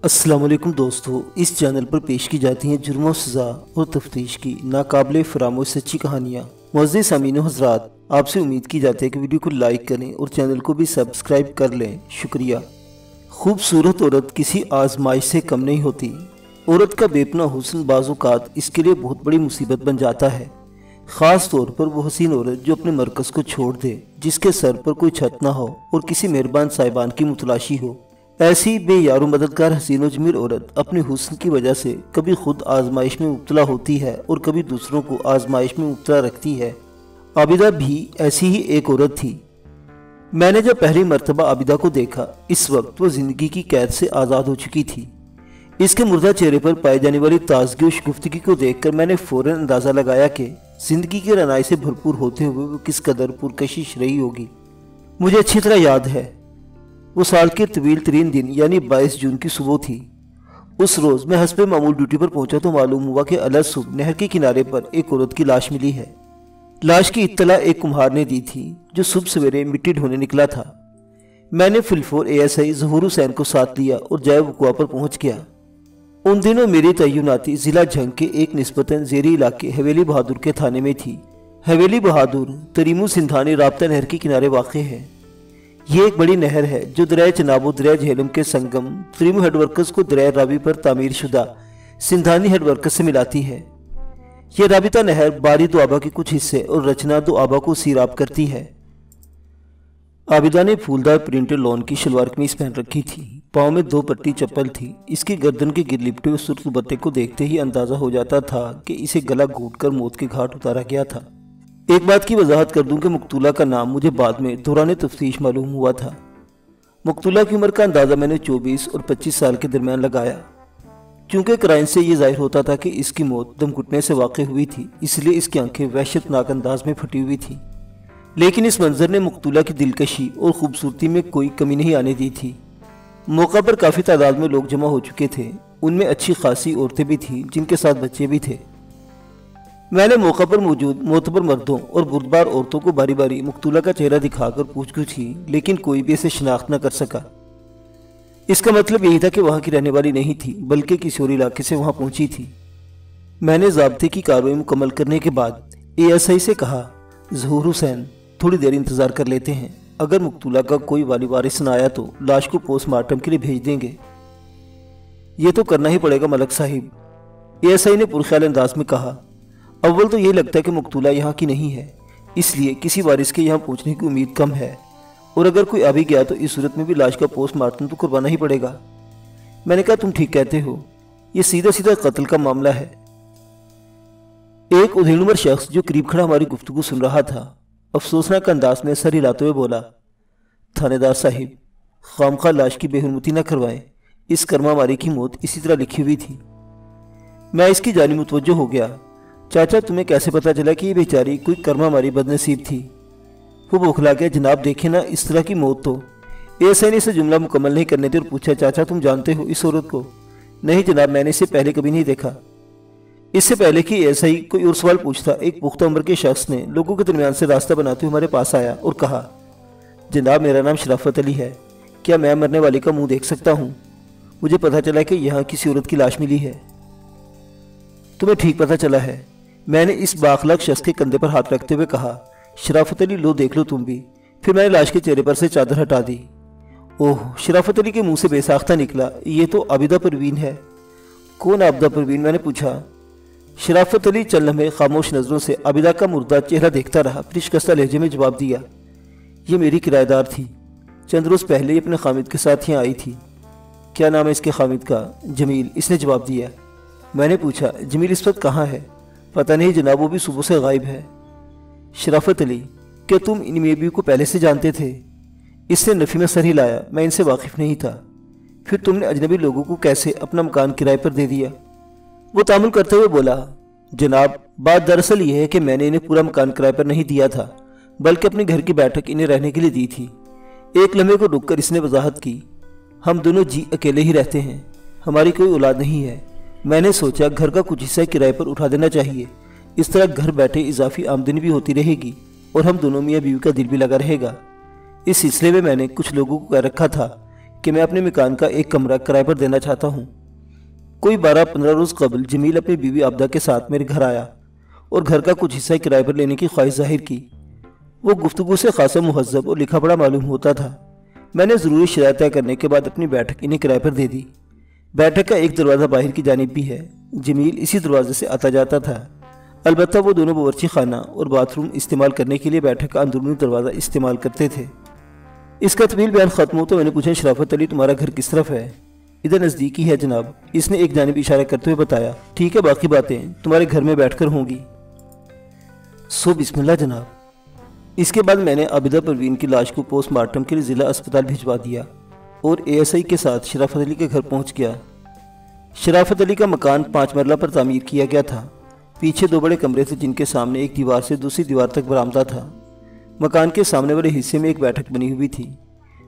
अस्सलाम वालेकुम दोस्तों, इस चैनल पर पेश की जाती हैं जुर्म और सज़ा और तफ्तीश की नाकाबिले फरामोश सच्ची कहानियाँ। मुअज़्ज़िज़ सामीन व हज़रात, आपसे उम्मीद की जाती है कि वीडियो को लाइक करें और चैनल को भी सब्सक्राइब कर लें। शुक्रिया। खूबसूरत औरत किसी आजमाइश से कम नहीं होती। औरत का बेपना हुस्न बाज़-औक़ात इसके लिए बहुत बड़ी मुसीबत बन जाता है। ख़ास तौर पर वो हसीन औरत जो अपने मरकज़ को छोड़ दे, जिसके सर पर कोई छत ना हो और किसी मेहरबान साहिबान की मुतलाशी हो। ऐसी बेयारो मददगार हसीन व जमील औरत अपने हुस्न की वजह से कभी खुद आजमाइश में मुब्तला होती है और कभी दूसरों को आजमाइश में मुब्तला रखती है। आबिदा भी ऐसी ही एक औरत थी। मैंने जब पहली मर्तबा आबिदा को देखा, इस वक्त वो जिंदगी की कैद से आज़ाद हो चुकी थी। इसके मुर्दा चेहरे पर पाई जाने वाली ताजगी और शुगुफ्तगी को देखकर मैंने फौरन अंदाज़ा लगाया कि जिंदगी की रनाई से भरपूर होते हुए वो किस कदर पुरकशिश रही होगी। मुझे अच्छी तरह याद है, वो साल के तवील तरीन दिन यानी 22 जून की सुबह थी। उस रोज़ मैं हस्बे मामूल ड्यूटी पर पहुंचा तो मालूम हुआ कि अलग सुबह नहर के किनारे पर एक औरत की लाश मिली है। लाश की इत्तला एक कुम्हार ने दी थी जो सुबह सवेरे मिट्टी ढोने निकला था। मैंने फिलफोर ASI ज़हूर हुसैन को साथ लिया और जाए वक़ुआ पर पहुंच गया। उन दिनों मेरी तय्युनाती ज़िला झंग के एक निस्बतन ज़ेरी इलाके हवेली बहादुर के थाने में थी। हवेली बहादुर तरीमू सिंधानी राब्ता नहर के किनारे वाक़ है। ये एक बड़ी नहर है जो दरिया चनाब और दरिया झेलम के संगम तरीमू हेडवर्कर्स को दरिया रावी पर तामीर शुदा सिंधानी हेडवर्कर्स से मिलाती है। यह राबिता नहर बारी दुआबा के कुछ हिस्से और रचना दुआबा को सीराब करती है। आबिदा ने फूलदार प्रिंटेड लॉन की शलवार कमीज पहन रखी थी। पाँव में 2 पट्टी चप्पल थी। इसकी गर्दन के गिर लिपटे हुए सुर्ख दुपट्टे को देखते ही अंदाजा हो जाता था कि इसे गला घोंटकर मौत के घाट उतारा गया था। एक बात की वजाहत कर दूं कि मकतूला का नाम मुझे बाद में दौरान तफ्तीश मालूम हुआ था। मकतूला की उम्र का अंदाज़ा मैंने 24 और 25 साल के दरमियान लगाया। चूँकि क्राइन से ये जाहिर होता था कि इसकी मौत दम घुटने से वाक़ हुई थी, इसलिए इसकी आंखें वहशतनाक अंदाज में फटी हुई थी। लेकिन इस मंजर ने मकतूला की दिलकशी और ख़ूबसूरती में कोई कमी नहीं आने दी थी। मौका पर काफ़ी तादाद में लोग जमा हो चुके थे। उनमें अच्छी खासी औरतें भी थीं जिनके साथ बच्चे भी थे। मैंने मौका पर मौजूद मोतबर मर्दों और बुर्दबार औरतों को बारी बारी मकतूला का चेहरा दिखाकर पूछ-गुछ की, लेकिन कोई भी इसे शिनाख्त न कर सका। इसका मतलब यही था कि वहाँ की रहने वाली नहीं थी, बल्कि किसी और इलाके से वहाँ पहुँची थी। मैंने ज़ाब्ते की कार्रवाई मुकम्मल करने के बाद ASI से कहा, ज़हूर हुसैन, थोड़ी देर इंतज़ार कर लेते हैं। अगर मकतूला का कोई वाली वारिस न आया तो लाश को पोस्टमार्टम के लिए भेज देंगे। ये तो करना ही पड़ेगा मलक साहिब, ASI ने पुरख्याल अंदाज में कहा। अव्वल तो ये लगता है कि मकतूला यहाँ की नहीं है, इसलिए किसी वारिस के यहाँ पहुँचने की उम्मीद कम है, और अगर कोई आ भी गया तो इस सूरत में भी लाश का पोस्टमार्टम तो करवाना ही पड़ेगा। मैंने कहा, तुम ठीक कहते हो, ये सीधा सीधा कत्ल का मामला है। एक उधेड़ उम्र शख्स जो करीब खड़ा हमारी गुफ्तगू सुन रहा था, अफसोसनाक अंदाज में सर हिलाते हुए बोला, थानेदार साहिब, खामखा लाश की बेहुरमती न करवाएं। इस कर्मा मारी की मौत इसी तरह लिखी हुई थी। मैं इसकी जानिब मुतवज्जो हो गया। चाचा, तुम्हें कैसे पता चला कि ये बेचारी कोई कर्मा मारी बदनसीब थी? वो बौखला गया। जनाब देखे ना, इस तरह की मौत तो। ASI ने इसे जुमला मुकम्मल नहीं करने दिया और पूछा, चाचा तुम जानते हो इस औरत को? नहीं जनाब, मैंने इसे पहले कभी नहीं देखा। इससे पहले कि ASI कोई और सवाल पूछता, एक पुख्ता उम्र के शख्स ने लोगों के दरमियान से रास्ता बनाते हुए हमारे पास आया और कहा, जनाब मेरा नाम शराफत अली है, क्या मैं मरने वाली का मुँह देख सकता हूँ? मुझे पता चला कि यहाँ किसी औरत की लाश मिली है। तुम्हें ठीक पता चला है, मैंने इस बाखलाक शख्स के कंधे पर हाथ रखते हुए कहा। शराफत अली, लो देख लो तुम भी। फिर मैंने लाश के चेहरे पर से चादर हटा दी। ओह, शराफत अली के मुंह से बेसाख्ता निकला, ये तो आबिदा परवीन है। कौन आबिदा परवीन? मैंने पूछा। शराफत अली चंद लम्हे खामोश नजरों से आबिदा का मुर्दा चेहरा देखता रहा, फिर शिकस्ता लहजे में जवाब दिया, ये मेरी किराएदार थी। चंद रोज पहले ही अपने खामिद के साथ यहाँ आई थी। क्या नाम है इसके खामिद का? जमील, इसने जवाब दिया। मैंने पूछा, जमील इस वक्त कहाँ है? पता नहीं जनाब, वो भी सुबह से गायब है। शराफत अली, क्या तुम इन मेबी को पहले से जानते थे? इसने नफ़ी में सर हिलाया। मैं इनसे वाकिफ नहीं था। फिर तुमने अजनबी लोगों को कैसे अपना मकान किराए पर दे दिया? वो तामुल करते हुए बोला, जनाब बात दरअसल ये है कि मैंने इन्हें पूरा मकान किराए पर नहीं दिया था, बल्कि अपने घर की बैठक इन्हें रहने के लिए दी थी। एक लम्हे को रुककर इसने वजाहत की, हम दोनों जी अकेले ही रहते हैं, हमारी कोई औलाद नहीं है। मैंने सोचा घर का कुछ हिस्सा किराए पर उठा देना चाहिए, इस तरह घर बैठे इजाफी आमदनी भी होती रहेगी और हम दोनों मियाँ बीवी का दिल भी लगा रहेगा। इस सिलसिले में मैंने कुछ लोगों को कह रखा था कि मैं अपने मकान का एक कमरा किराए पर देना चाहता हूँ। कोई 12-15 रोज़ कबल जमील अपनी बीवी आबदा के साथ मेरे घर आया और घर का कुछ हिस्सा किराए पर लेने की ख्वाहिश जाहिर की। वो गुफ्तगू से खासा मुहज़्ज़ब और लिखा पढ़ा मालूम होता था। मैंने ज़रूरी शराइत तय करने के बाद अपनी बैठक इन्हें किराए पर दे दी। बैठक का एक दरवाज़ा बाहर की जानिब भी है। जमील इसी दरवाजे से आता जाता था। अलबत्ता वो दोनों बावर्ची खाना और बाथरूम इस्तेमाल करने के लिए बैठक का अंदरूनी दरवाज़ा इस्तेमाल करते थे। इसका तवील बयान ख़त्म हो तो मैंने पूछा, शराफत अली तुम्हारा घर किस तरफ है? इधर नज़दीकी है जनाब, इसने एक जानिब इशारा करते हुए बताया। ठीक है, बाकी बातें तुम्हारे घर में बैठकर होंगी। सो बिस्मिल्लाह जनाब। इसके बाद मैंने आबिदा परवीन की लाश को पोस्टमार्टम के लिए ज़िला अस्पताल भिजवा दिया और ASI के साथ शराफत अली के घर पहुंच गया। शराफत अली का मकान 5 मरला पर तामीर किया गया था। पीछे 2 बड़े कमरे थे जिनके सामने एक दीवार से दूसरी दीवार तक बरामदा था। मकान के सामने वाले हिस्से में एक बैठक बनी हुई थी।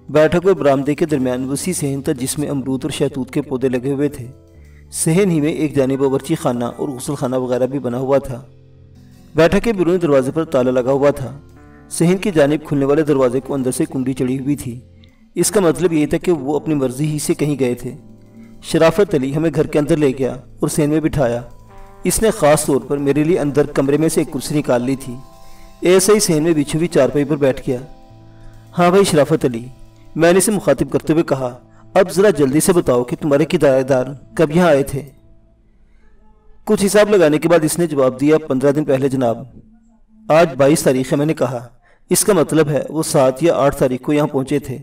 बैठक और बरामदे के दरमियान वसी सहन था जिसमें अमरूद और शहतूत के पौधे लगे हुए थे। सहन ही में एक जानिब बावर्ची खाना और गुस्ल खाना वगैरह भी बना हुआ था। बैठक के बैरूनी दरवाजे पर ताला लगा हुआ था। सहन की जानिब खुलने वाले दरवाजे को अंदर से कुंडी चढ़ी हुई थी। इसका मतलब ये था कि वो अपनी मर्जी ही से कहीं गए थे। शराफत अली हमें घर के अंदर ले गया और सहन में बिठाया। इसने ख़ास तौर पर मेरे लिए अंदर कमरे में से एक कुर्सी निकाल ली थी। ऐसे ही सहन में बिछी हुई चारपाई पर बैठ गया। हाँ भाई शराफत अली, मैंने इसे मुखातिब करते हुए कहा, अब ज़रा जल्दी से बताओ कि तुम्हारे किराएदार कब यहाँ आए थे? कुछ हिसाब लगाने के बाद इसने जवाब दिया, 15 दिन पहले जनाब। आज 22 तारीख है। मैंने कहा, इसका मतलब है वो 7 या 8 तारीख को यहाँ पहुँचे थे।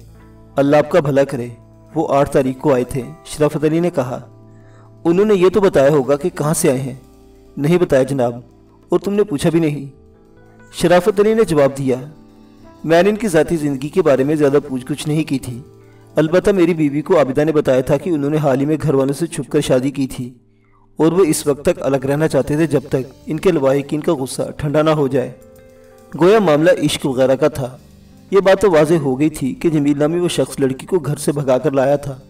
अल्लाह आपका भला करे, वो 8 तारीख को आए थे। शराफत अली ने कहा, उन्होंने ये तो बताया होगा कि कहाँ से आए हैं? नहीं बताया जनाब, और तुमने पूछा भी नहीं। शराफत अली ने जवाब दिया, मैंने इनकी ज़ाती ज़िंदगी के बारे में ज़्यादा पूछ-गुछ नहीं की थी। अलबत्ता मेरी बीवी को आबिदा ने बताया था कि उन्होंने हाल ही में घर वालों से छुपकर शादी की थी और वो इस वक्त तक अलग रहना चाहते थे जब तक इनके लवाहिकीन का गुस्सा ठंडा ना हो जाए। गोया मामला इश्क वगैरह का था। ये बात तो वाज़ेह हो गई थी कि जमील नामी वो शख्स लड़की को घर से भगा कर लाया था।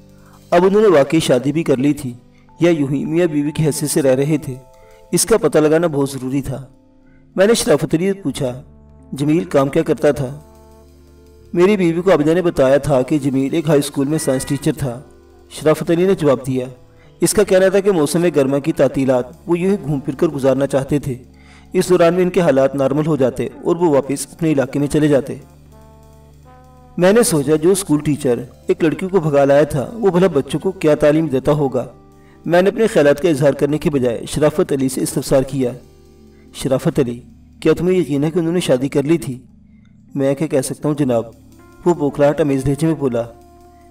अब उन्होंने वाकई शादी भी कर ली थी या यूं ही मियाँ बीवी की हैसियत से रह रहे थे, इसका पता लगाना बहुत ज़रूरी था। मैंने शराफत अली से पूछा, जमील काम क्या करता था? मेरी बीवी को आबिदा ने बताया था कि जमील एक हाई स्कूल में साइंस टीचर था। शराफत अली ने जवाब दिया, इसका कहना था कि मौसम गर्मा की तातीलात वो यूँ ही घूम फिर कर गुजारना चाहते थे। इस दौरान में इनके हालात नॉर्मल हो जाते और वो वापस अपने इलाके में चले जाते। मैंने सोचा, जो स्कूल टीचर एक लड़की को भगा लाया था वो भला बच्चों को क्या तालीम देता होगा। मैंने अपने ख्यालात का इजहार करने के बजाय शराफत अली से इस्तफसार किया, शराफत अली, क्या तुम्हें यकीन है कि उन्होंने शादी कर ली थी? मैं क्या कह सकता हूँ जनाब, वो बोखलाहट अमेज़ लहजे में बोला।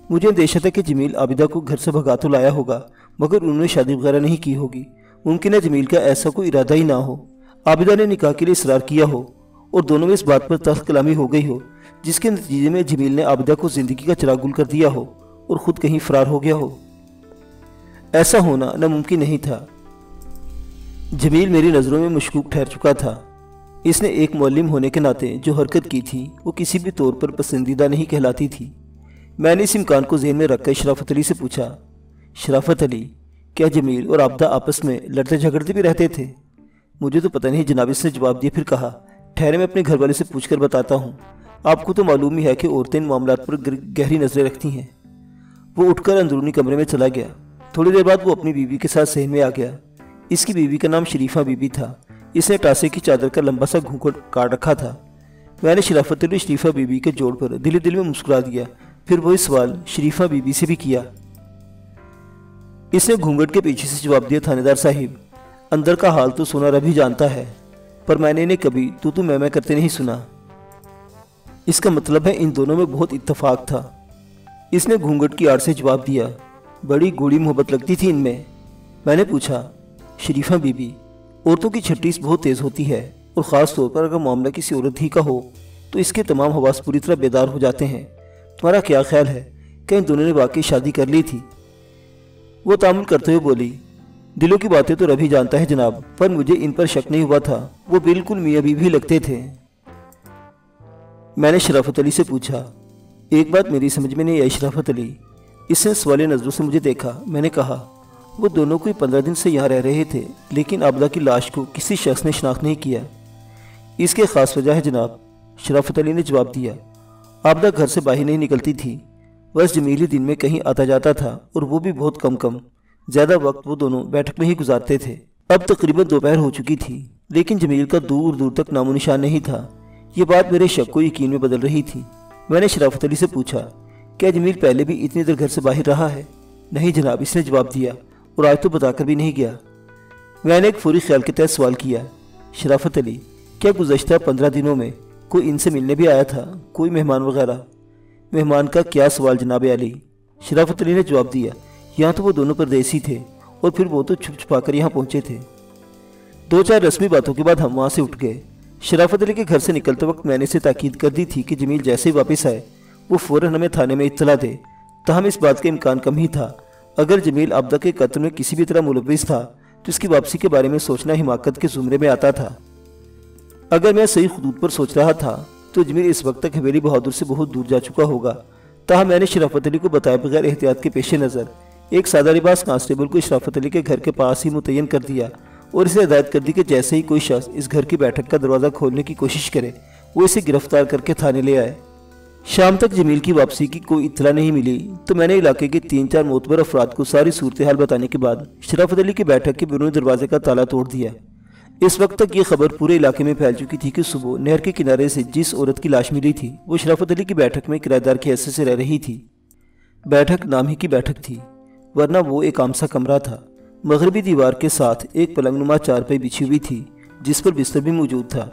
मुझे अंदेशा था कि जमील आबिदा को घर से भगा तो लाया होगा मगर उन्होंने शादी वगैरह नहीं की होगी। मुमकिन है जमील का ऐसा कोई इरादा ही ना हो। आबिदा ने निकाह के लिए इसरार किया हो और दोनों में इस बात पर तख्त कलामी हो गई हो जिसके नतीजे में जमील ने आबिदा को ज़िंदगी का चिराग गुल कर दिया हो और ख़ुद कहीं फ़रार हो गया हो। ऐसा होना नामुमकिन नहीं था। जमील मेरी नज़रों में मशकूक ठहर चुका था। इसने एक मौलिम होने के नाते जो हरकत की थी वो किसी भी तौर पर पसंदीदा नहीं कहलाती थी। मैंने इस इम्कान को ज़हन में रखकर शराफत अली से पूछा, शराफत अली, क्या जमील और आबिदा आपस में लड़ते झगड़ते भी रहते थे? मुझे तो पता नहीं जनाब, इसने जवाब दिया। फिर कहा, ठहरे मैं अपने घर वाले से पूछकर बताता हूँ। आपको तो मालूम ही है कि औरतें इन मामलात पर गहरी नज़रें रखती हैं। वो उठकर अंदरूनी कमरे में चला गया। थोड़ी देर बाद वो अपनी बीवी के साथ सहन में आ गया। इसकी बीवी का नाम शरीफा बीबी था। इसने टासे की चादर का लंबा सा घूंघट काट रखा था। मैंने शराफत अली शरीफा बीबी के जोड़ पर दिल दिल में मुस्कुरा दिया। फिर वही सवाल शरीफा बीबी से भी किया। इसने घूंघट के पीछे से जवाब दिया, थानेदार साहिब, अंदर का हाल तो सोना रब ही जानता है, पर मैंने इन्हें कभी तू मैं करते नहीं सुना। इसका मतलब है इन दोनों में बहुत इत्तेफाक था। इसने घूंघट की आड़ से जवाब दिया, बड़ी गूढ़ी मोहब्बत लगती थी इनमें। मैंने पूछा, शरीफा बीबी, औरतों की छट्टीस बहुत तेज़ होती है और ख़ास तौर पर अगर मामला किसी औरत ही का हो तो इसके तमाम हवास पूरी तरह बेदार हो जाते हैं। तुम्हारा क्या ख्याल है कि इन दोनों ने वाकई शादी कर ली थी? वो तामुल करते हुए बोली, दिलों की बातें तो रब ही जानता है जनाब, पर मुझे इन पर शक नहीं हुआ था। वो बिल्कुल मियाँ बीवी लगते थे। मैंने शराफत अली से पूछा, एक बात मेरी समझ में नहीं आई शराफत अली। इसने सवाल नज़रों से मुझे देखा। मैंने कहा, वो दोनों कोई 15 दिन से यहाँ रह रहे थे, लेकिन आबिदा की लाश को किसी शख्स ने शनाख्त नहीं किया। इसके ख़ास वजह है जनाब, शराफत अली ने जवाब दिया। आबिदा घर से बाहर नहीं निकलती थी। بس جمیل ہی دن میں کہیں آتا جاتا تھا اور وہ بھی بہت کم. زیادہ وقت وہ دونوں بیٹھک میں ہی گزارتے تھے. اب تقریباً دوپہر ہو چکی تھی لیکن جمیل کا دور دور تک نام و نشان نہیں تھا. یہ بات میرے شک کو یقین میں بدل رہی تھی. میں نے شرافت علی سے پوچھا کیا جمیل پہلے بھی اتنی دیر گھر سے باہر رہا ہے؟ نہیں جناب، اس نے جواب دیا، اور آج تو بتا کر بھی نہیں گیا. میں نے ایک فوری خیال کے تحت سوال کیا شرافت علی کیا گزشتہ 15 دنوں میں کوئی ان سے ملنے بھی آیا تھا، کوئی مہمان وغیرہ؟ مہمان کا کیا سوال جناب علی. شرافت علی نے جواب دیا یہاں تو وہ دونوں پردیسی تھے اور پھر وہ تو چھپ چھپا کر یہاں پہنچے تھے. 2-4 رسمی باتوں کے بعد ہم وہاں سے اٹھ گئے. شرافت علی کے گھر سے نکلتے وقت میں نے اسے تاکید کر دی تھی کہ جمیل جیسے ہی واپس آئے وہ فوراً ہمیں تھانے میں اطلاع دے. تاہم اس بات کا امکان کم ہی تھا. اگر جمیل عابدہ کے قتل میں کسی بھی طرح ملوث تھا تو اس کی واپسی کے بارے میں سوچنا حماقت کے زمرے میں آتا تھا. اگر میں صحیح خطوط پر سوچ رہا تھا تو جمیل اس وقت تک حویلی بہادر سے بہت دور جا چکا ہوگا. تاہم میں نے شرافت علی کو بتائے بغیر احتیاط کے پیش نظر ایک سادہ لباس کانسٹیبل کو شرافت علی کے گھر کے پاس ہی متعین کر دیا اور اسے ہدایت کر دی کہ جیسے ہی کوئی شخص اس گھر کی بیٹھک کا دروازہ کھولنے کی کوشش کرے وہ اسے گرفتار کر کے تھانے لے آئے. شام تک جمیل کی واپسی کی کوئی اطلاع نہیں ملی تو میں نے علاقے کے 3-4 معتبر افراد کو ساری صورتحال بتانے کے بعد شرافت علی کی بیٹھک کے بیرونی دروازے کا تالا توڑ دیا. اس وقت تک یہ خبر پورے علاقے میں پھیل چکی تھی کہ صبح نہر کے کنارے سے جس عورت کی لاش ملی تھی وہ شرافت علی کی بیٹھک میں کرایہ دار کی حیثیت سے رہ رہی تھی. بیٹھک نام ہی کی بیٹھک تھی ورنہ وہ ایک عام سا کمرہ تھا. مغربی دیوار کے ساتھ ایک پلنگ نما چارپائی بچھی ہوئی تھی جس پر بستر بھی موجود تھا.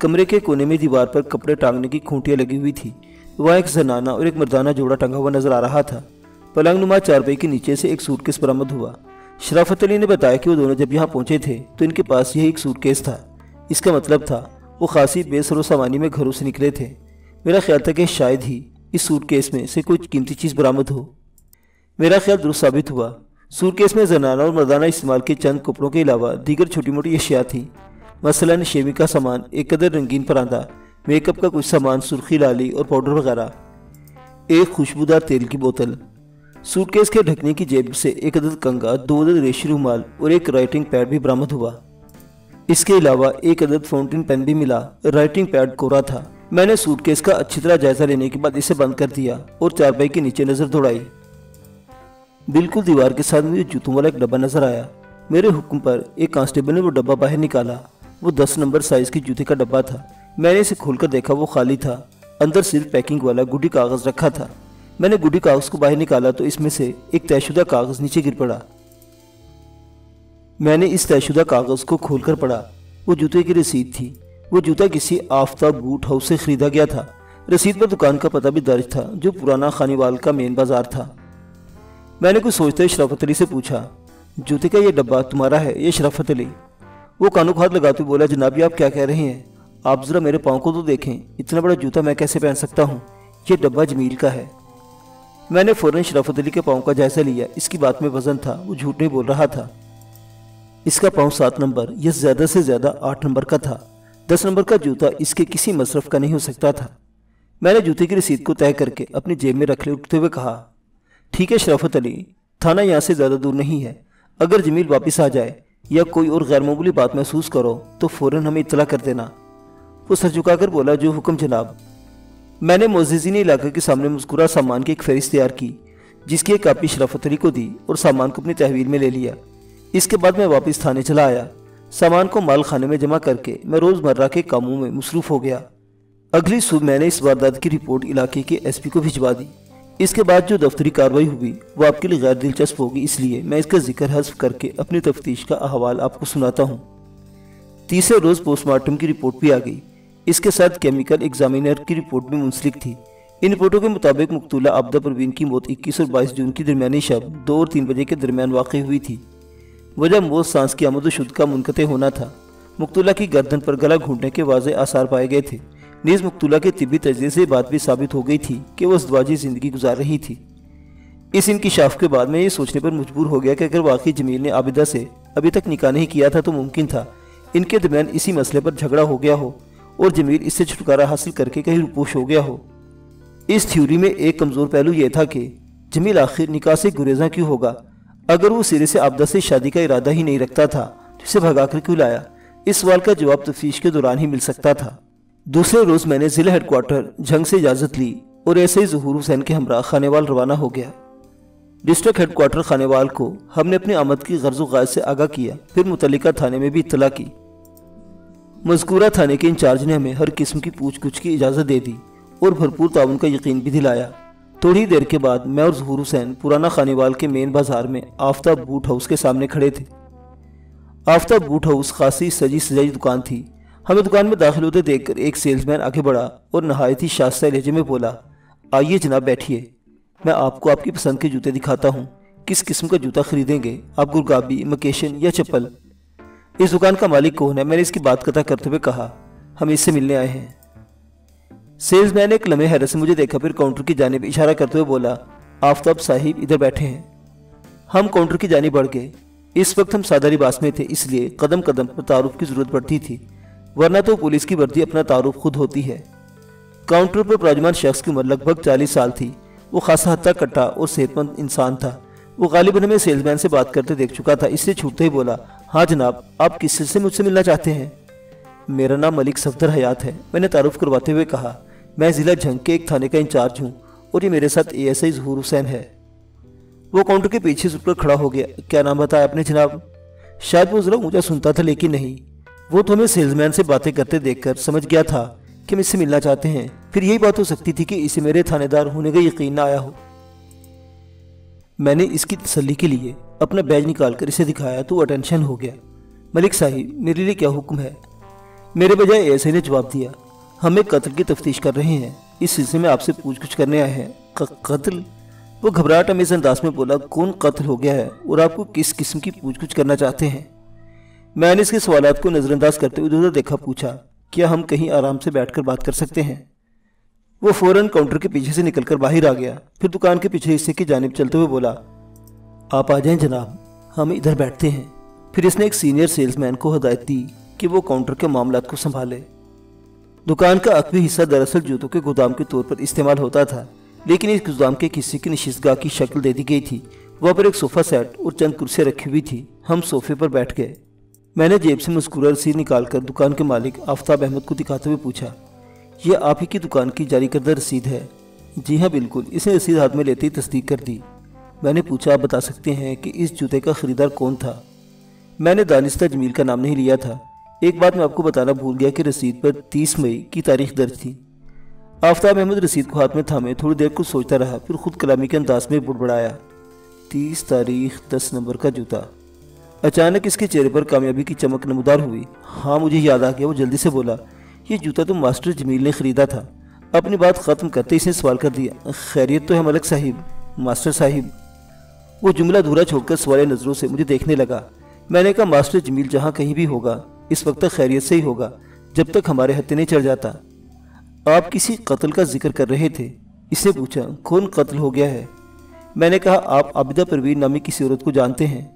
کمرے کے کونے میں دیوار پر کپڑے ٹانگنے کی کھونٹیاں لگی ہوئی تھی. وہاں ایک زنانہ اور ایک مردانہ جوڑا ٹنگا ہوا نظر آ رہا تھا. پلنگ نما چارپائی کے نیچے سے ایک سوٹ کیس برآمد ہوا. شرافت علی نے بتایا کہ وہ دونوں جب یہاں پہنچے تھے تو ان کے پاس یہی ایک سوٹ کیس تھا. اس کا مطلب تھا وہ خاصی بے سر و سامانی میں گھروں سے نکلے تھے. میرا خیال تھا کہ شاید ہی اس سوٹ کیس میں سے کوئی قیمتی چیز برآمد ہو. میرا خیال درست ثابت ہوا. سوٹ کیس میں زنانہ اور مردانہ استعمال کے چند کپڑوں کے علاوہ دیگر چھوٹی موٹی اشیاء تھیں. مثلاً شیوی کا سامان، ایک قدر رنگین پراندہ، میک اپ کا کچھ سامان، سرخی لالی اور پاؤڈر وغیرہ، ایک خوشبودار تیل کی بوتل. سوٹ کیس کے ڈھکنے کی جیب سے ایک عدد کنگا، 2 عدد ریشمی رومال اور ایک رائٹنگ پیڈ بھی برآمد ہوا. اس کے علاوہ ایک عدد فاؤنٹین پین بھی ملا. رائٹنگ پیڈ کورا تھا. میں نے سوٹ کیس کا اچھی طرح جائزہ لینے کے بعد اسے بند کر دیا اور چارپائی کے نیچے نظر دوڑائی. بالکل دیوار کے ساتھ مجھے جوتوں والا ایک ڈبہ نظر آیا. میرے حکم پر ایک کانسٹیبل نے وہ ڈبہ باہر نکالا. وہ 10 نمبر سائز کی جوتے کا ڈبہ تھا. میں نے اسے کھول کر دیکھا، وہ خالی تھا. اندر صرف پیکنگ والا گڈی کاغذ رکھا تھا. میں نے گڈی کاغذ کو باہر نکالا تو اس میں سے ایک طے شدہ کاغذ نیچے گر پڑا. میں نے اس طے شدہ کاغذ کو کھول کر پڑھا. وہ جوتے کی رسید تھی. وہ جوتا کسی آفتاب بوٹ ہاؤس سے خریدا گیا تھا. رسید پر دکان کا پتہ بھی درج تھا جو پرانا خانیوال کا مین بازار تھا. میں نے کچھ سوچتے ہوئے شرافت علی سے پوچھا جوتے کا یہ ڈبہ تمہارا ہے یا شرافت علی؟ وہ کانوں کو ہاتھ لگاتے ہوئے بولا جناب یہ آپ کیا کہہ رہے ہیں؟ آپ ذرا میرے پاؤں کو تو دیکھیں، اتنا بڑا جوتا میں کیسے پہن سکتا ہوں؟ یہ ڈبہ جمیل کا ہے. میں نے فوراً شرافت علی کے پاؤں کا جائزہ لیا. اس کی بات میں وزن تھا، وہ جھوٹ نہیں بول رہا تھا. اس کا پاؤں 7 نمبر یا زیادہ سے زیادہ 8 نمبر کا تھا. 10 نمبر کا جوتا اس کے کسی مصرف کا نہیں ہو سکتا تھا. میں نے جوتے کی رسید کو طے کر کے اپنی جیب میں رکھ لے اٹھتے ہوئے کہا ٹھیک ہے شرافت علی، تھانہ یہاں سے زیادہ دور نہیں ہے. اگر جمیل واپس آ جائے یا کوئی اور غیر معمولی بات محسوس کرو تو فوراً ہمیں اطلاع کر دینا. وہ سر جھکا کر بولا جو حکم جناب. میں نے معززین علاقے کے سامنے مذکورہ سامان کی ایک فہرست تیار کی جس کی ایک کاپی شرافت علی کو دی اور سامان کو اپنی تحویل میں لے لیا. اس کے بعد میں واپس تھانے چلا آیا. سامان کو مال خانے میں جمع کر کے میں روزمرہ کے کاموں میں مصروف ہو گیا. اگلی صبح میں نے اس واردات کی رپورٹ علاقے کے ایس پی کو بھجوا دی. اس کے بعد جو دفتری کارروائی ہوئی وہ آپ کے لیے غیر دلچسپ ہوگی، اس لیے میں اس کا ذکر حذف کر کے اپنی تفتیش کا احوال آپ کو سناتا ہوں. تیسرے روز پوسٹ مارٹم کی رپورٹ بھی آ گئی. اس کے ساتھ کیمیکل ایگزامینر کی رپورٹ بھی منسلک تھی. ان رپورٹوں کے مطابق مقتولہ عابدہ پروین کی موت 21 اور 22 جون کی درمیانی شب 2 اور 3 بجے کے درمیان واقع ہوئی تھی. وجہ موت سانس کی آمد و شد کا منقطع ہونا تھا. مقتولہ کی گردن پر گلا گھونٹنے کے واضح آثار پائے گئے تھے. نیز مقتولہ کے طبی تجزیے سے بات بھی ثابت ہو گئی تھی کہ وہ ازدواجی زندگی گزار رہی تھی. اس انکشاف کے بعد میں یہ سوچنے پر مجبور ہو گیا کہ اگر واقعی جمیل نے عابدہ سے ابھی تک نکاح نہیں کیا تھا تو ممکن تھا ان کے درمیان اسی مسئلے پر جھگڑا ہو گیا ہو اور جمیل اس سے چھٹکارا حاصل کر کے کہیں روپوش ہو گیا ہو. اس تھیوری میں ایک کمزور پہلو یہ تھا کہ جمیل آخر نکاح سے گریزاں کیوں ہوگا؟ اگر وہ سرے سے عابدہ سے شادی کا ارادہ ہی نہیں رکھتا تھا تو اسے بھگا کر کیوں لایا؟ اس سوال کا جواب تفتیش کے دوران ہی مل سکتا تھا. دوسرے روز میں نے ضلع ہیڈ کوارٹر جھنگ سے اجازت لی और ऐसे ही ज़हूर हुसैन के हमरा खानेवाल रवाना हो गया। डिस्ट्रिक्ट हेडक्वार्टर खानेवाल को हमने अपनी आमद की गर्ज़ गायत से आगाह किया, फिर मुतल्लिका थाने में भी इत्तला की। मज़कूरा थाने के इंचार्ज ने हमें हर किस्म की पूछ गुछ की इजाज़त दे दी और भरपूर ताउन का यकीन भी दिलाया। थोड़ी देर के बाद मैं और ज़हूर हुसैन पुराना खानेवाल के मेन बाजार में आफ्ताब बूट हाउस के सामने खड़े थे। आफ्ताब बूट हाउस खासी सजी सजाई दुकान थी। हमें दुकान में दाखिल होते देखकर एक सेल्समैन आगे बढ़ा और नहायत ही शास्ता लहजे में बोला, आइए जनाब बैठिए, मैं आपको आपकी पसंद के जूते दिखाता हूँ। किस किस्म का जूता खरीदेंगे आप, गुरगाबी, मकेशन या चप्पल? इस दुकान का मालिक कौन है? मैंने इसकी बात कता करते हुए कहा, हम इससे मिलने आए हैं। सेल्समैन ने एक लम्हे हैरत से मुझे देखा, फिर काउंटर की जानिब इशारा करते हुए बोला, आफ्ताब साहिब इधर बैठे हैं। हम काउंटर की जानिब बढ़ गए। इस वक्त हम सादा लिबास में थे, इसलिए कदम कदम पर तारुफ की जरूरत पड़ती थी, वरना तो पुलिस की वर्दी अपना तारुफ खुद होती है। काउंटर पर विराजमान शख्स की उम्र लगभग 40 साल थी। वो खासा हद तक कट्टा और सेहतमंद इंसान था। वो गालिबन हमें सेल्समैन से बात करते देख चुका था, इससे छूटते ही बोला, हाँ जनाब, आप किस सिलसिले में मुझसे मिलना चाहते हैं? मेरा नाम मलिक सफदर हयात है, मैंने तारुफ करवाते हुए कहा। मैं ज़िला झंग के एक थाने का इंचार्ज हूँ और ये मेरे साथ ASI ज़हूर हुसैन है। वो काउंटर के पीछे झुककर खड़ा हो गया। क्या नाम बताया आपने जनाब? शायद वो ज़रा ऊँचा सुनता था, लेकिन नहीं, वो तो हमें सेल्समैन से बातें करते देखकर समझ गया था कि मुझसे मिलना चाहते हैं। फिर यही बात हो सकती थी कि इसे मेरे थानेदार होने का यकीन न आया हो। मैंने इसकी तसल्ली के लिए अपना बैज निकालकर इसे दिखाया तो अटेंशन हो गया। मलिक साहिब, मेरे लिए क्या हुक्म है? मेरे बजाय ASI ने जवाब दिया, हम एक कत्ल की तफ्तीश कर रहे हैं, इस सिलसिले में आपसे पूछ कुछ करने आए हैं। कत्ल? वो घबराहट में इस अंदाज में बोला, कौन कत्ल हो गया है और आपको किस किस्म की पूछ कुछ करना चाहते हैं? मैंने इसके सवालात को नज़रअंदाज करते हुए उधर देखा, पूछा, क्या हम कहीं आराम से बैठकर बात कर सकते हैं? वो फौरन काउंटर के पीछे से निकलकर बाहर आ गया, फिर दुकान के पिछले हिस्से की जानिब चलते हुए बोला, आप आ जाएं जनाब, हम इधर बैठते हैं। फिर इसने एक सीनियर सेल्समैन को हदायत दी कि वो काउंटर के मामलात को संभाले। दुकान का अकवी हिस्सा दरअसल जूतों के गोदाम के तौर पर इस्तेमाल होता था, लेकिन इस गोदाम के किसी की नशिस्तगाह की शक्ल दे दी गई थी। वहाँ पर एक सोफ़ा सेट और चंद कुर्सियाँ रखी हुई थी। हम सोफे पर बैठ गए। मैंने जेब से मज़कूरा रसीद निकालकर दुकान के मालिक आफ्ताब अहमद को दिखाते हुए पूछा, यह आप ही की दुकान की जारी करदा रसीद है? जी हाँ बिल्कुल, इसने रसीद हाथ में लेते ही तस्दीक कर दी। मैंने पूछा, आप बता सकते हैं कि इस जूते का ख़रीदार कौन था? मैंने दानिस्ता जमील का नाम नहीं लिया था। एक बात मैं आपको बताना भूल गया कि रसीद पर 30 मई की तारीख दर्ज थी। आफ्ताब अहमद रसीद को हाथ में थामे थोड़ी देर कुछ सोचता रहा, फिर खुद कलामी के अंदाज में बुड़बड़ाया, 30 तारीख 10 नंबर का जूता। अचानक इसके चेहरे पर कामयाबी की चमक नमूदार हुई। हाँ, मुझे याद आ गया। वो जल्दी से बोला, ये जूता तो मास्टर जमील ने ख़रीदा था। अपनी बात ख़त्म करते इसने सवाल कर दिया, खैरियत तो है मलिक साहिब? मास्टर साहिब? वो जुमला अधूरा छोड़कर सवाल नज़रों से मुझे देखने लगा। मैंने कहा, मास्टर जमील जहाँ कहीं भी होगा इस वक्त तक खैरियत से ही होगा, जब तक हमारे हत्थे नहीं चढ़ जाता। आप किसी कत्ल का जिक्र कर रहे थे? इसने पूछा, कौन कत्ल हो गया है? मैंने कहा, आप आबिदा परवीन नामी किसी औरत को जानते हैं?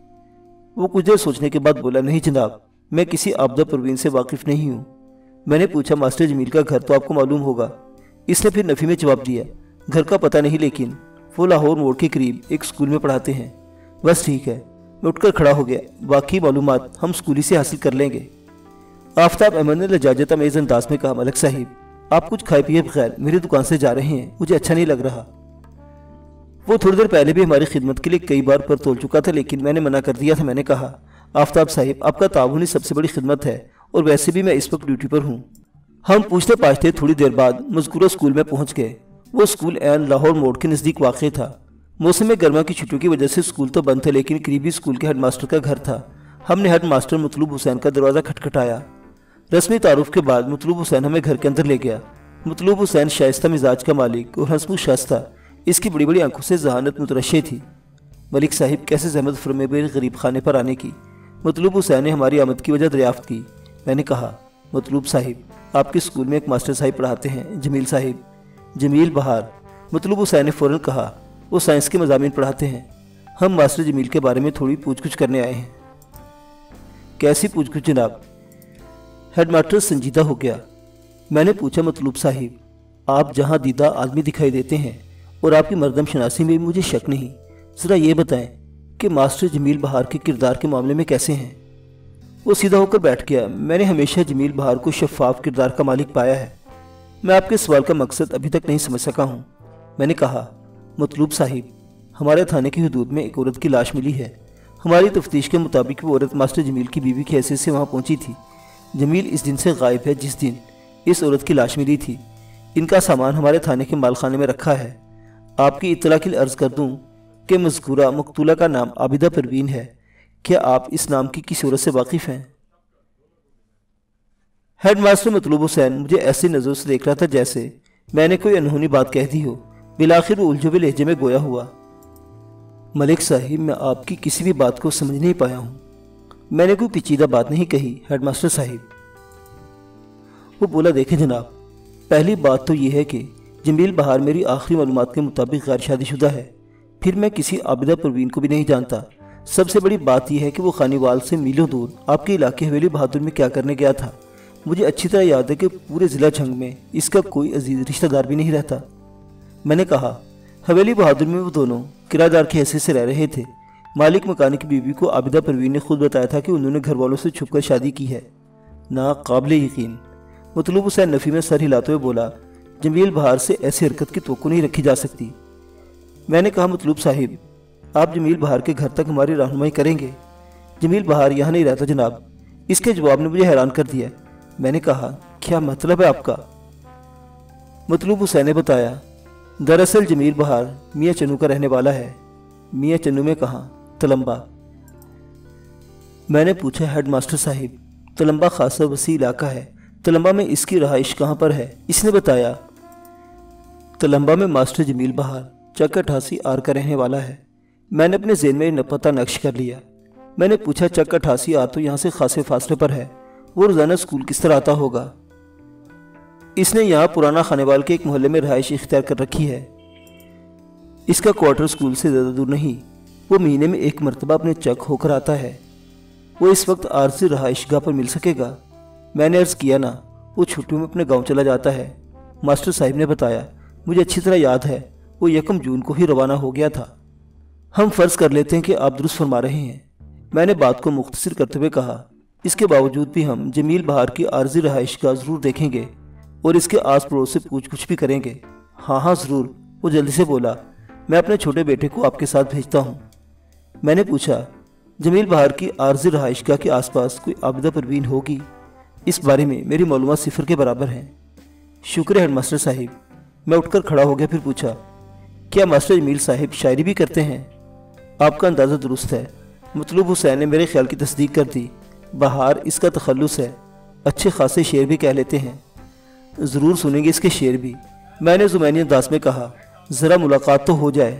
वो कुछ देर सोचने के बाद बोला, नहीं जनाब, मैं किसी आबिदा परवीन से वाकिफ़ नहीं हूँ। मैंने पूछा, मास्टर जमील का घर तो आपको मालूम होगा? इसने फिर नफ़ी में जवाब दिया, घर का पता नहीं, लेकिन वो लाहौर मोड़ के करीब एक स्कूल में पढ़ाते हैं। बस ठीक है। मैं उठकर खड़ा हो गया, बाकी मालूमात हम स्कूली से हासिल कर लेंगे। आफ्ताब अहमद ने लजाजत अमेज़ अंदाज में कहा, मलिक साहिब, आप कुछ खाए पिए बगैर मेरी दुकान से जा रहे हैं, मुझे अच्छा नहीं लग रहा। वो थोड़ी देर पहले भी हमारी खिदमत के लिए कई बार पर तोल चुका था, लेकिन मैंने मना कर दिया था। मैंने कहा, आफ्ताब साहिब, आपका ताउन ही सबसे बड़ी खिदमत है और वैसे भी मैं इस वक्त ड्यूटी पर हूँ। हम पूछते पाछते थोड़ी देर बाद मज़कूरा स्कूल में पहुँच गए। वो स्कूल एन लाहौर मोड़ के नज़दीक वाक़ था। मौसम गर्मा की छुट्टियों की वजह से स्कूल तो बंद थे, लेकिन करीबी स्कूल के हेडमास्टर का घर था। हमने हेडमास्टर मतलूब हुसैन का दरवाज़ा खटखटाया। रस्मी तारुफ के बाद मतलूब हुसैन हमें घर के अंदर ले गया। मतलूब हुसैन शाइस्ता मिजाज का मालिक और हंसमुख शख्स था। इसकी बड़ी बड़ी आंखों से जहानत मुतरशे थी। मलिक साहिब, कैसे जहमत फरमे गरीब खाने पर आने की? मतलूब हुसैन ने हमारी आमद की वजह दरियाफ्त की। मैंने कहा, मतलूब साहिब, आपके स्कूल में एक मास्टर साहिब पढ़ाते हैं, जमील साहिब। जमील बहार? मतलूब हुसैन ने फ़ौरन कहा, वो साइंस के मज़ामीन पढ़ाते हैं। हम मास्टर जमील के बारे में थोड़ी पूछ कुछ करने आए हैं। कैसी पूछ कुछ जनाब? हेडमास्टर संजीदा हो गया। मैंने पूछा, मतलूब साहिब, आप जहाँ दीदा आदमी दिखाई देते हैं और आपकी मर्दम शनासी में भी मुझे शक नहीं, ज़रा ये बताएं कि मास्टर जमील बहार के किरदार के मामले में कैसे हैं? वो सीधा होकर बैठ गया। मैंने हमेशा जमील बहार को शफाफ किरदार का मालिक पाया है। मैं आपके सवाल का मकसद अभी तक नहीं समझ सका हूँ। میں نے کہا مطلوب صاحب، ہمارے تھانے کی حدود میں ایک عورت کی لاش ملی ہے۔ ہماری تفتیش کے مطابق وہ عورت ماسٹر جمیل کی بیوی کی حیثیت سے وہاں پہنچی تھی۔ جمیل اس دن سے غائب ہے جس دن اس عورت کی لاش ملی تھی۔ ان کا سامان ہمارے تھانے کے مال خانے میں رکھا ہے۔ آپ کی اطلاع کے لیے عرض کر دوں کہ مذکورہ مقتولہ کا نام عابدہ پروین ہے۔ کیا آپ اس نام کی کسی عورت سے واقف ہیں؟ ہیڈ ماسٹر مطلوب حسین مجھے ایسی نظروں سے دیکھ رہا تھا جیسے میں نے کوئی انہونی بات کہہ دی ہو۔ بالآخر وہ الجھے ہوئے لہجے میں گویا ہوا، ملک صاحب، میں آپ کی کسی بھی بات کو سمجھ نہیں پایا ہوں۔ میں نے کوئی پیچیدہ بات نہیں کہی ہیڈ ماسٹر صاحب۔ وہ بولا دیکھیں جناب، پہلی بات تو یہ ہے کہ جمیل بہار میری آخری معلومات کے مطابق غیر شادی شدہ ہے۔ پھر میں کسی عابدہ پروین کو بھی نہیں جانتا۔ سب سے بڑی بات یہ ہے کہ وہ خانیوال سے میلوں دور آپ کے علاقے حویلی بہادر میں کیا کرنے گیا تھا۔ مجھے اچھی طرح یاد ہے کہ پورے ضلع جھنگ میں اس کا کوئی عزیز رشتہ دار بھی نہیں رہتا۔ میں نے کہا حویلی بہادر میں وہ دونوں کرایہ دار کی حیثیت سے رہ رہے تھے۔ مالک مکان کی بیوی کو عابدہ پروین نے خود بتایا تھا کہ انہوں نے گھر والوں سے چھپ کر شادی کی ہے۔ ناقابل یقین، مطلوب حسین نفی میں سر ہلاتے ہوئے بولا، جمیل بہار سے ایسی حرکت کی توقع نہیں رکھی جا سکتی۔ میں نے کہا مطلوب صاحب، آپ جمیل بہار کے گھر تک ہماری رہنمائی کریں گے؟ جمیل بہار یہاں نہیں رہتا جناب۔ اس کے جواب نے مجھے حیران کر دیا۔ میں نے کہا کیا مطلب ہے آپ کا؟ مطلوب حسین نے بتایا، دراصل جمیل بہار میاں چنو کا رہنے والا ہے۔ میاں چنو میں کہاں؟ تلمبا۔ میں نے پوچھا ہیڈ ماسٹر صاحب، تلمبا خاصا وسیع علاقہ ہے، تلمبا میں اس کی رہائش کہاں پر ہے؟ اس نے بتایا، تلمبا میں ماسٹر جمیل بہار چک 88 آر کا رہنے والا ہے۔ میں نے اپنے ذہن میں پتہ نقش کر لیا۔ میں نے پوچھا چک 88 آر تو یہاں سے خاصے فاصلے پر ہے، وہ روزانہ اسکول کس طرح آتا ہوگا؟ اس نے یہاں پرانا خانیوال کے ایک محلے میں رہائش اختیار کر رکھی ہے۔ اس کا کوارٹر اسکول سے زیادہ دور نہیں، وہ مہینے میں ایک مرتبہ اپنے چک ہو کر آتا ہے۔ وہ اس وقت عارضی رہائش گاہ پر مل سکے گا؟ میں نے عرض کیا نا، وہ چھٹیوں میں اپنے گاؤں چلا جاتا ہے۔ ماسٹر صاحب نے بتایا، مجھے اچھی طرح یاد ہے، وہ 1 جون کو ہی روانہ ہو گیا تھا۔ ہم فرض کر لیتے ہیں کہ آپ درست فرما رہے ہیں، میں نے بات کو مختصر کرتے ہوئے کہا۔ اس کے باوجود بھی ہم جمیل بہار کی عارضی رہائش گاہ ضرور دیکھیں گے اور اس کے آس پڑوس سے پوچھ گچھ بھی کریں گے۔ ہاں ہاں ضرور، وہ جلدی سے بولا، میں اپنے چھوٹے بیٹے کو آپ کے ساتھ بھیجتا ہوں۔ میں نے پوچھا، جمیل بہار کی عارضی رہائش گاہ کے آس پاس کوئی عابدہ پروین ہوگی؟ اس بارے میں میری معلومات 0 کے برابر ہیں۔ شکر ہے ہیڈ ماسٹر صاحب۔ میں اٹھ کر کھڑا ہو گیا، پھر پوچھا، کیا ماسٹر جمیل صاحب شاعری بھی کرتے ہیں؟ آپ کا اندازہ درست ہے، مطلوب حسین نے میرے خیال کی تصدیق کر دی۔ بہار اس کا تخلص ہے، اچھے خاصے شعر بھی کہہ لیتے ہیں۔ ضرور سنیں گے اس کے شعر بھی، میں نے زمینی انداز میں کہا، ذرا ملاقات تو ہو جائے۔